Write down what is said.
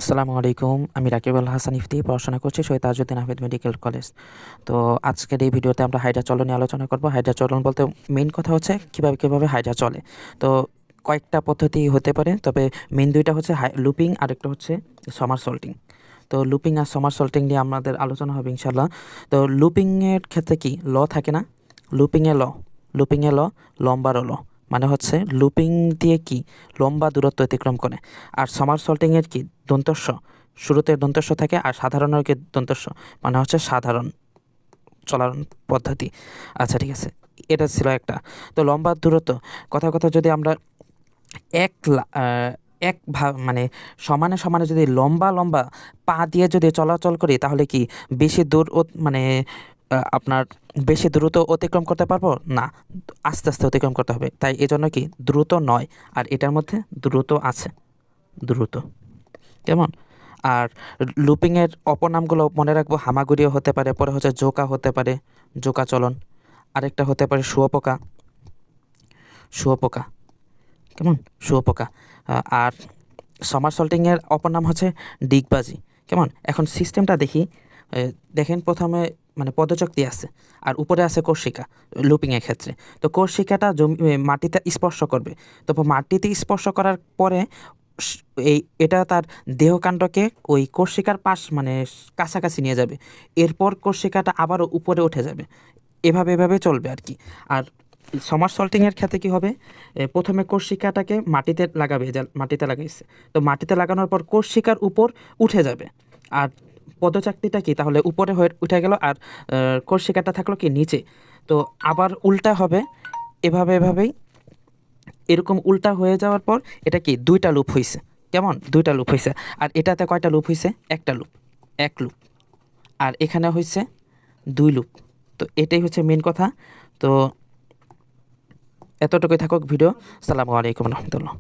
আসসালামু আলাইকুম। আমি রাকিব আল হাসান ইফতি পড়াশোনা করছি শহীদ তাজউদ্দিন আহমেদ মেডিকেল কলেজ। তো আজকের এই ভিডিওতে আমরা হাইড্রা চলন নিয়ে আলোচনা করব। হাইড্রা চলন বলতে মেইন কথা হচ্ছে কীভাবে হাইড্রা চলে। তো কয়েকটা পদ্ধতি হতে পারে, তবে মেইন দুইটা হচ্ছে লুপিং আর একটা হচ্ছে সমারসল্টিং। তো লুপিং আর সমারসল্টিং নিয়ে আমাদের আলোচনা হবে ইনশাল্লাহ। তো লুপিংয়ের ক্ষেত্রে কি ল থাকে না, লুপিংয়ে ল লম্বার ল, মানে হচ্ছে লুপিং দিয়ে কি লম্বা দূরত্ব অতিক্রম করে। আর সমারসল্টিংয়ের কি দন্তস্ব, শুরুতে দন্তস্ব থাকে, আর সাধারণের কি দন্তস্ব, মানে হচ্ছে সাধারণ চলার পদ্ধতি। আচ্ছা ঠিক আছে, এটা ছিল একটা। তো লম্বা দূরত্ব কথা যদি আমরা এক মানে সমানে সমানে যদি লম্বা লম্বা পা দিয়ে যদি চলাচল করি, তাহলে কি বেশি দূর মানে আপনার বেশি দ্রুত অতিক্রম করতে পারবো না, আস্তে আস্তে অতিক্রম করতে হবে। তাই এজন্য কি দ্রুত নয়, আর এটার মধ্যে দ্রুত আছে, দ্রুত কেমন। আর লুপিংয়ের অপর নামগুলো মনে রাখবো, হামাগুড়িও হতে পারে, পরে হচ্ছে জোকা হতে পারে, জোকা চলন। আরেকটা হতে পারে শুয়োপোকা কেমন, শুয়োপোকা। আর সমারসল্টিংয়ের অপর নাম হচ্ছে ডিগবাজি কেমন। এখন সিস্টেমটা দেখি। দেখেন প্রথমে মানে পদচক্তি আছে, আর উপরে আছে কর্ষিকা লুপিংয়ের ক্ষেত্রে। তো কর্ষিকাটা মাটিতে স্পর্শ করবে। তো মাটিতে স্পর্শ করার পরে এটা তার দেহকাণ্ডকে ওই কর্ষিকার পাশ মানে কাছাকাছি নিয়ে যাবে। এরপর কর্ষিকাটা আবারও উপরে উঠে যাবে। এভাবে চলবে আর কি। আর সমারসল্টিংয়ের ক্ষেত্রে কী হবে, প্রথমে কর্ষিকাটাকে মাটিতে লাগাবে, যা মাটিতে লাগাইছে। তো মাটিতে লাগানোর পর কর্ষিকার উপর উঠে যাবে। আর পদচাকতিটা কি তাহলে উপরে হয়ে উঠে গেল, আর কর্ষিকাটা থাকলো কি নিচে। তো আবার উল্টা হবে, এভাবেই এরকম উল্টা হয়ে যাওয়ার পর এটা কি দুইটা লুপ হয়েছে কেমন, দুইটা লুপ হয়েছে। আর এটাতে কয়টা লুপ হয়েছে, একটা লুপ, এক লুপ। আর এখানে হয়েছে দুই লুপ। তো এটাই হচ্ছে মেন কথা। তো এতটুকুই থাকুক ভিডিও। আসসালামু আলাইকুম রহমতুল্লাহ।